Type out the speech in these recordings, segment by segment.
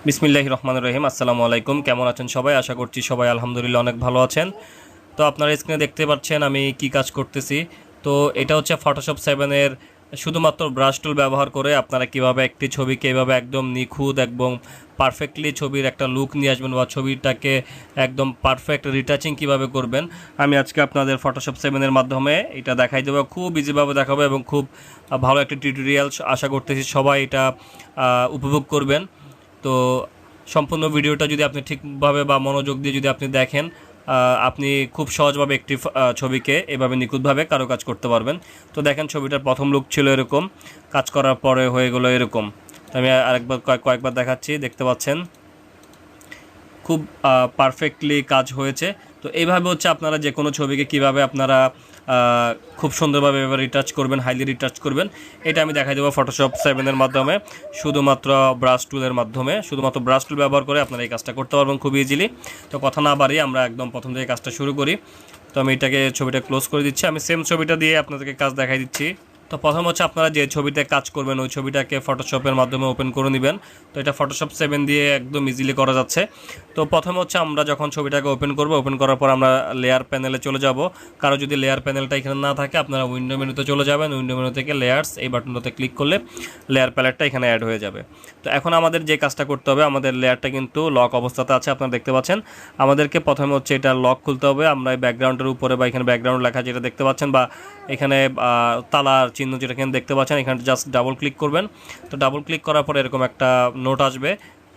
বিসমিল্লাহির রহমানির রহিম। আসসালামু আলাইকুম। কেমন আছেন সবাই? আশা করছি সবাই আলহামদুলিল্লাহ অনেক ভালো আছেন। তো আপনারা স্ক্রিনে দেখতে পাচ্ছেন আমি কি কাজ করতেছি। তো এটা হচ্ছে ফটোশপ 7 এর শুধুমাত্র ব্রাশ টুল ব্যবহার করে আপনারা কিভাবে একটি ছবিকে এভাবে একদম নিখুঁত এবং পারফেক্টলি ছবির একটা লুক নিয়ে আসবেন বা ছবিটাকে একদম পারফেক্ট রিটাচিং কিভাবে করবেন, আমি আজকে আপনাদের ফটোশপ 7 এর মাধ্যমে এটা দেখাই দেবো। খুব ইজিভাবে দেখাবো এবং খুব ভালো একটা টিউটোরিয়াল আশা করতেছি সবাই এটা উপভোগ করবেন। তো সম্পূর্ণ ভিডিওটা যদি আপনি ঠিকভাবে বা মনোযোগ দিয়ে যদি আপনি দেখেন, আপনি খুব সহজভাবে একটি ছবিকে এভাবে নিখুঁতভাবে কারুকাজ করতে পারবেন। তো দেখেন ছবিটার প্রথম লুক ছিল এরকম, কাজ করার পরে হয়ে গেলো এরকম। তো আমি আরেকবার কয়েকবার দেখাচ্ছি, দেখতে পাচ্ছেন খুব পারফেক্টলি কাজ হয়েছে। তো এইভাবে হচ্ছে আপনারা যে কোনো ছবিকে কিভাবে আপনারা খুব সুন্দরভাবে এবার রিটাচ করবেন, হাইলি রিটাচ করবেন, এটা আমি দেখাই দেবো ফটোশপ 7 এর মাধ্যমে। শুধুমাত্র ব্রাশ টুলের মাধ্যমে, শুধুমাত্র ব্রাশ টুল ব্যবহার করে আপনারা এই কাজটা করতে পারবেন খুব ইজিলি। তো কথা না বাড়িয়ে আমরা একদম প্রথম থেকে কাজটা শুরু করি। তো আমি এটাকে ছবিটা ক্লোজ করে দিচ্ছি। আমি সেম ছবিটা দিয়ে আপনাদেরকে কাজ দেখাই দিচ্ছি। তো প্রথম হচ্ছে আপনারা যে ছবিতে কাজ করবেন ওই ছবিটাকে ফটোশপের মাধ্যমে ওপেন করে নেবেন। তো এটা ফটোশপ 7 দিয়ে একদম ইজিলি করা যাচ্ছে। তো প্রথমে হচ্ছে আমরা যখন ছবিটাকে ওপেন করব, ওপেন করার পর আমরা লেয়ার প্যানেলে চলে যাব। কারো যদি লেয়ার প্যানেলটা এখানে না থাকে আপনারা উইন্ডো মেনুতে চলে যাবেন। উইন্ডো মেনু থেকে লেয়ার্স এই বাটনটাতে ক্লিক করলে লেয়ার প্যালেটটা এখানে অ্যাড হয়ে যাবে। তো এখন আমাদের যে কাজটা করতে হবে, আমাদের লেয়ারটা কিন্তু লক অবস্থাতে আছে, আপনারা দেখতে পাচ্ছেন। আমাদেরকে প্রথমে হচ্ছে এটা লক খুলতে হবে। আমরা এই ব্যাকগ্রাউন্ডের উপরে বা এখানে ব্যাকগ্রাউন্ড লেখা যেটা দেখতে পাচ্ছেন বা এখানে তালার চিহ্ন যেটা এখানে দেখতে পাচ্ছেন, এখানে জাস্ট ডাবল ক্লিক করবেন। তো ডাবল ক্লিক করার পরে এরকম একটা নোট আসবে,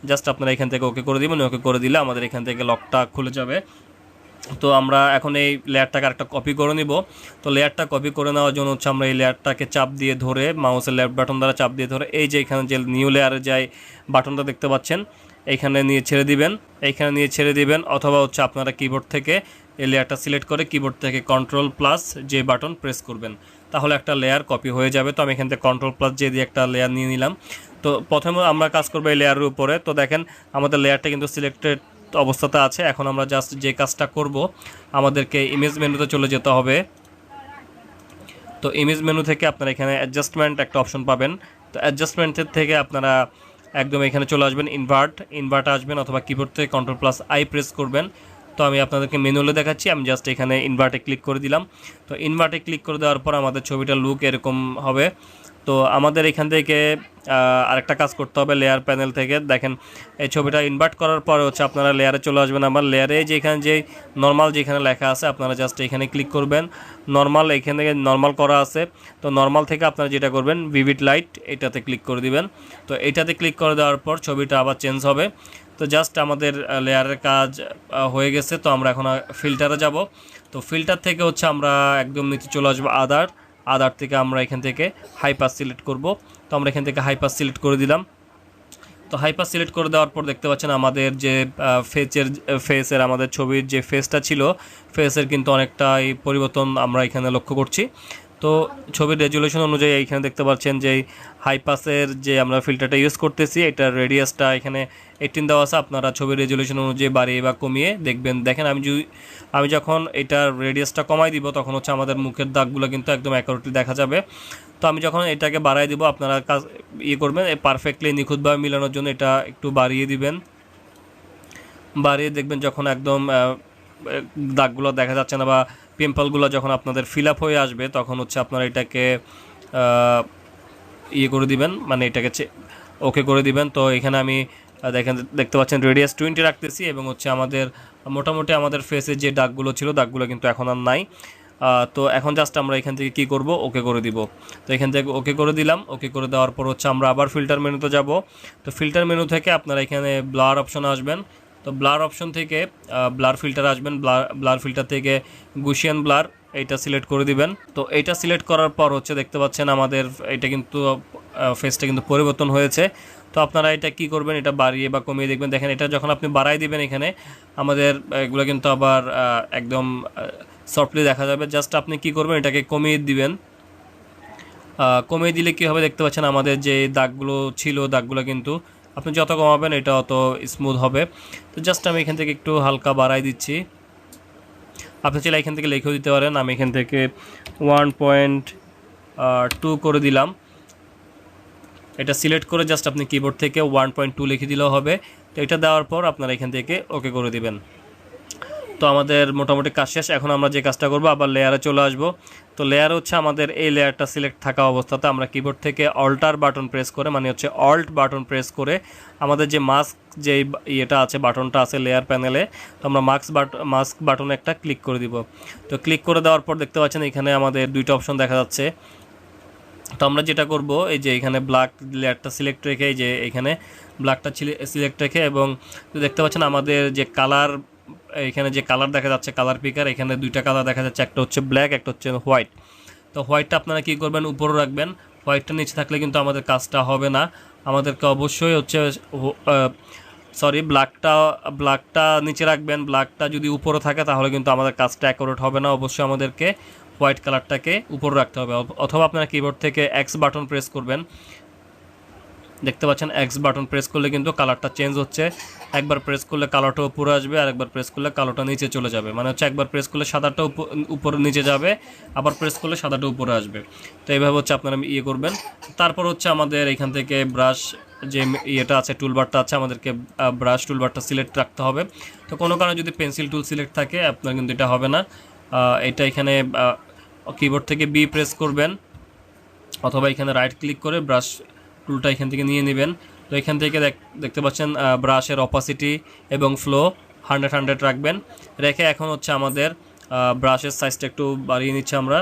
জাস্ট আপনারা এখান থেকে ওকে করে দিবেন। ওকে করে দিলে আমাদের এখান থেকে লকটা খুলে যাবে। তো আমরা এখন এই লেয়ারটাকে একটা কপি করে নিব। তো লেয়ারটা কপি করে নেওয়ার জন্য হচ্ছে আমরা এই লেয়ারটাকে চাপ দিয়ে ধরে, মাউসের লেফট বাটন দ্বারা চাপ দিয়ে ধরে, এই যে এখানে যে নিউ লেয়ারে যায় বাটনটা দেখতে পাচ্ছেন, এইখানে নিয়ে ছেড়ে দিবেন। এইখানে নিয়ে ছেড়ে দিবেন, অথবা হচ্ছে আপনারা কিবোর্ড থেকে এই লেয়ারটা সিলেক্ট করে কিবোর্ড থেকে কন্ট্রোল প্লাস যে বাটন প্রেস করবেন, তাহলে একটা লেয়ার কপি হয়ে যাবে। তো আমি এখান থেকে কন্ট্রোল প্লাস যে দিয়ে একটা লেয়ার নিয়ে নিলাম। তো প্রথমে আমরা কাজ করবো এই লেয়ারের উপরে। তো দেখেন আমাদের লেয়ারটা কিন্তু সিলেক্টেড অবস্থাতে আছে। এখন আমরা জাস্ট যে কাজটা করব, আমাদেরকে ইমেজ মেনুতে চলে যেতে হবে। তো ইমেজ মেনু থেকে আপনারা এখানে অ্যাডজাস্টমেন্ট একটা অপশন পাবেন। তো অ্যাডজাস্টমেন্টের থেকে আপনারা একদম এখানে চলে আসবেন, ইনভার্ট আসবেন, অথবা কিবোর্ড থেকে কন্ট্রোল প্লাস আই প্রেস করবেন। তো আমি আপনাদেরকে ম্যানুয়ালি দেখাচ্ছি। আমি জাস্ট এখানে ইনভার্টে ক্লিক করে দিলাম। তো ইনভার্টে ক্লিক করে দেওয়ার পর আমাদের ছবিটার লুক এরকম হবে। তো আমাদের এখান থেকে আরেকটা কাজ করতে হবে। লেয়ার প্যানেল থেকে দেখেন এই ছবিটা ইনভার্ট করার পরে হচ্ছে আপনারা লেয়ারে চলে আসবেন। আমার লেয়ারে যেখানে যে নর্মাল যেখানে লেখা আছে আপনারা জাস্ট এখানে ক্লিক করবেন। নর্মাল এখান থেকে নর্মাল করা আছে। তো নর্মাল থেকে আপনারা যেটা করবেন ভিভিড লাইট এটাতে ক্লিক করে দিবেন। তো এটাতে ক্লিক করে দেওয়ার পর ছবিটা আবার চেঞ্জ হবে। তো জাস্ট আমাদের লেয়ারের কাজ হয়ে গেছে। তো আমরা এখন ফিল্টারে যাব। তো ফিল্টার থেকে হচ্ছে আমরা একদম নিচে চলে আসবো আদার থেকে আমরা এখান থেকে হাই পাস সিলেক্ট করব। তো আমরা এখান থেকে হাই পাস সিলেক্ট করে দিলাম। তো হাই পাস সিলেক্ট করে দেওয়ার পর দেখতে পাচ্ছেন আমাদের যে ফেসের আমাদের ছবির যে ফেসটা ছিল, ফেসের কিন্তু অনেকটাই পরিবর্তন আমরা এখানে লক্ষ্য করছি। তো ছবির রেজুলেশন অনুযায়ী এইখানে দেখতে পাচ্ছেন যে হাই পাসের যে আমরা ফিল্টারটা ইউজ করতেছি, এটার রেডিয়াসটা এখানে 18 দেওয়া আছে। আপনারা ছবির রেজুলেশন অনুযায়ী বাড়িয়ে বা কমিয়ে দেখবেন। দেখেন আমি যখন এটার রেডিয়াসটা কমাই দিব তখন হচ্ছে আমাদের মুখের দাগগুলো কিন্তু একদম অ্যাকুরেটলি দেখা যাবে। তো আমি যখন এটাকে বাড়াই দিব আপনারা কাজ করবেন পারফেক্টলি নিখুঁতভাবে মিলানোর জন্য এটা একটু বাড়িয়ে দিবেন। বাড়িয়ে দেখবেন যখন একদম দাগগুলো দেখা যাচ্ছে না বা পিম্পলগুলো যখন আপনাদের ফিল আপ হয়ে আসবে তখন হচ্ছে আপনারা এটাকে করে দিবেন, মানে এটাকে ওকে করে দিবেন। তো এখানে আমি দেখতে পাচ্ছেন রেডিয়াস 20 রাখতেছি এবং হচ্ছে আমাদের মোটামুটি আমাদের ফেসে যে দাগগুলো ছিল দাগগুলো কিন্তু এখন আর নাই। তো এখন জাস্ট আমরা এখান থেকে কি করব, ওকে করে দিব। তো এখান থেকে ওকে করে দিলাম। ওকে করে দেওয়ার পর হচ্ছে আমরা আবার ফিল্টার মেনুতে যাব। তো ফিল্টার মেনু থেকে আপনারা এখানে ব্লার অপশন আসবেন। তো ব্লার অপশন থেকে ব্লার ফিল্টার আসবেন। ব্লার ফিল্টার থেকে গুশিয়ান ব্লার এইটা সিলেক্ট করে দিবেন। তো এইটা সিলেক্ট করার পর হচ্ছে দেখতে পাচ্ছেন আমাদের এটা কিন্তু ফেসটা কিন্তু পরিবর্তন হয়েছে। তো আপনারা এটা কি করবেন, এটা বাড়িয়ে বা কমিয়ে দেখবেন। দেখেন এটা যখন আপনি বাড়াই দিবেন এখানে আমাদের এগুলো কিন্তু আবার একদম সফটলি দেখা যাবে। জাস্ট আপনি কি করবেন, এটাকে কমিয়ে দিবেন। কমিয়ে দিলে কী হবে দেখতে পাচ্ছেন আমাদের যে দাগগুলো ছিল দাগগুলো কিন্তু আপনি যত কমাবেন এটা অত স্মুথ হবে। তো জাস্ট আমি এখান থেকে একটু হালকা বাড়াই দিচ্ছি। আপনি চাইলে এখান থেকে লিখেও দিতে পারেন। আমি এখান থেকে 1.2 করে দিলাম। এটা সিলেক্ট করে জাস্ট আপনি কিবোর্ড থেকে 1.2 লিখে দিলেও হবে। তো এটা দেওয়ার পর আপনারা এখান থেকে ওকে করে দিবেন। তো আমাদের মোটামুটি কাজ শেষ। এখন আমরা যে কাজটা করব, আবার লেয়ারে চলে আসব। তো লেয়ার হচ্ছে আমাদের এই লেয়ারটা সিলেক্ট থাকা অবস্থাতে আমরা কিবোর্ড থেকে অল্টার বাটন প্রেস করে, মানে হচ্ছে অল্ট বাটন প্রেস করে আমাদের যে মাস্ক যে ইয়েটা আছে, বাটনটা আছে লেয়ার প্যানেলে, তো আমরা মাস্ক বাটনে একটা ক্লিক করে দিব। তো ক্লিক করে দেওয়ার পর দেখতে পাচ্ছেন এখানে আমাদের দুইটা অপশন দেখা যাচ্ছে। তো আমরা যেটা করব, এই যে এখানে ব্ল্যাক লেয়ারটা সিলেক্ট রেখে, এই যে এখানে ব্ল্যাকটা সিলেক্ট রেখে, এবং দেখতে পাচ্ছেন আমাদের যে কালার, এখানে যে কালার দেখা যাচ্ছে কালার পিকার, এখানে দুইটা কালার দেখা যাচ্ছে, একটা হচ্ছে ব্ল্যাক, একটা হচ্ছে হোয়াইট। তো হোয়াইটটা আপনারা কী করবেন, উপরে রাখবেন। হোয়াইটটা নিচে থাকলে কিন্তু আমাদের কাজটা হবে না। আমাদেরকে অবশ্যই হচ্ছে ব্ল্যাকটা নিচে রাখবেন। ব্ল্যাকটা যদি উপরে থাকে তাহলে কিন্তু আমাদের কাজটা অ্যাকুরেট হবে না। অবশ্যই আমাদেরকে হোয়াইট কালারটাকে উপরে রাখতে হবে, অথবা আপনারা কিবোর্ড থেকে এক্স বাটন প্রেস করবেন। দেখতে পাচ্ছেন এক্স বাটন প্রেস করলে কিন্তু কালারটা চেঞ্জ হচ্ছে। একবার প্রেস করলে কালারটা উপরে আসবে, আর একবার প্রেস করলে কালোটা নিচে চলে যাবে। মানে হচ্ছে একবার প্রেস করলে সাদাটা উপরে নিচে যাবে, আবার প্রেস করলে সাদাটা উপরে আসবে। তো এইভাবে হচ্ছে আপনারা ইয়ে করবেন। তারপর হচ্ছে আমাদের এখান থেকে ব্রাশ যে ইয়েটা আছে, টুলবারটা আছে, আমাদেরকে ব্রাশ টুলবারটা সিলেক্ট রাখতে হবে। তো কোনো কারণে যদি পেন্সিল টুল সিলেক্ট থাকে আপনার কিন্তু এটা হবে না। এটা এখানে কিবোর্ড থেকে বি প্রেস করবেন, অথবা এখানে রাইট ক্লিক করে ব্রাশ টুলটা এখান থেকে নিয়ে নেবেন। তো এখান থেকে দেখতে পাচ্ছেন ব্রাশের অপাসিটি এবং ফ্লো 100 রাখবেন। রেখে এখন হচ্ছে আমাদের ব্রাশের সাইজটা একটু বাড়িয়ে নিচ্ছি আমরা।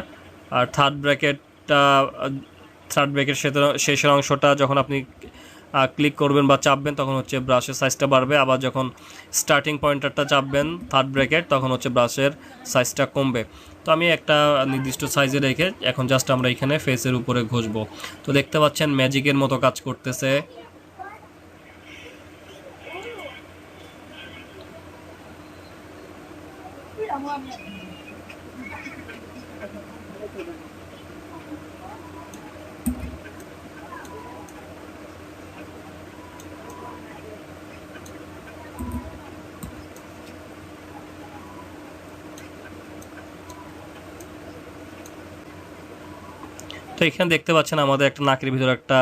আর থার্ড ব্র্যাকেট শেষের অংশটা যখন আপনি ক্লিক করবেন বা চাপবেন তখন হচ্ছে ব্রাশের সাইজটা বাড়বে। আবার যখন স্টার্টিং পয়েন্টারটা চাপবেন থার্ড ব্র্যাকেট, তখন হচ্ছে ব্রাশের সাইজটা কমবে। তো আমি একটা নির্দিষ্ট সাইজে রেখে এখন জাস্ট আমরা এখানে ফেসের উপরে ঘষবো। তো দেখতে পাচ্ছেন ম্যাজিকের মতো কাজ করতেছে। তো এখানে দেখতে পাচ্ছেন আমাদের একটা নাকের ভিতরে একটা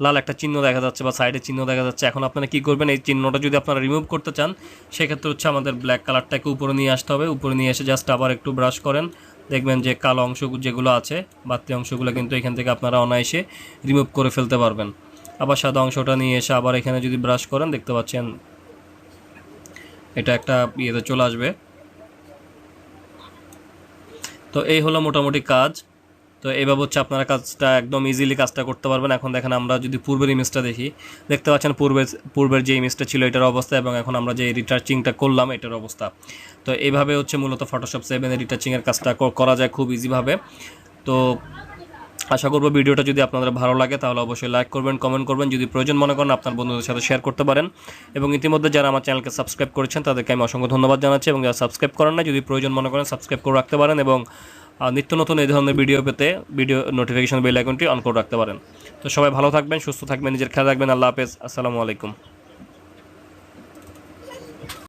লাল একটা চিহ্ন দেখা যাচ্ছে, বা সাইডে চিহ্ন দেখা যাচ্ছে। এখন আপনারা কি করবেন, এই চিহ্নটা যদি আপনারা রিমুভ করতে চান সেক্ষেত্রে হচ্ছে আমাদের ব্ল্যাক কালারটাকে উপরে নিয়ে আসতে হবে। উপরে নিয়ে এসে জাস্ট আবার একটু ব্রাশ করেন, দেখবেন যে কালো অংশ যেগুলো আছে, বাড়তি অংশগুলো কিন্তু এখান থেকে আপনারা অনায়াসে রিমুভ করে ফেলতে পারবেন। আবার সাদা অংশটা নিয়ে এসে আবার এখানে যদি ব্রাশ করেন দেখতে পাচ্ছেন এটা একটা ইয়েতে চলে আসবে। তো এই হলো মোটামুটি কাজ। তো এইভাবে হচ্ছে আপনারা কাজটা একদম ইজিলি কাজটা করতে পারবেন। এখন দেখেন আমরা যদি পূর্বের ইমেজটা দেখি, দেখতে পাচ্ছেন পূর্বের যে ইমেজটা ছিল এটার অবস্থা, এবং এখন আমরা যে রিটাচিংটা করলাম এটার অবস্থা। তো এইভাবে হচ্ছে মূলত ফটোশপ 7 রিটাচিংয়ের কাজটা করা যায় খুব ইজিভাবে। তো আশা করবো ভিডিওটা যদি আপনাদের ভালো লাগে তাহলে অবশ্যই লাইক করবেন, কমেন্ট করবেন, যদি প্রয়োজন মনে করেন আপনার বন্ধুদের সাথে শেয়ার করতে পারেন। এবং ইতিমধ্যে যারা আমার চ্যানেলকে সাবস্ক্রাইব করেছেন তাদেরকে আমি অসংখ্য ধন্যবাদ জানাচ্ছি, এবং যারা সাবস্ক্রাইব করেন না যদি প্রয়োজন মনে করেন সাবস্ক্রাইব করে রাখতে পারেন, এবং নিত্য নতুন এই ধরনের ভিডিও পেতে ভিডিও নোটিফিকেশন বেল আইকনটি অন করে রাখতে পারেন। তো সবাই ভালো থাকবেন, সুস্থ থাকবেন, নিজের খেয়াল রাখবেন। আল্লাহ হাফেজ, আসসালামু আলাইকুম।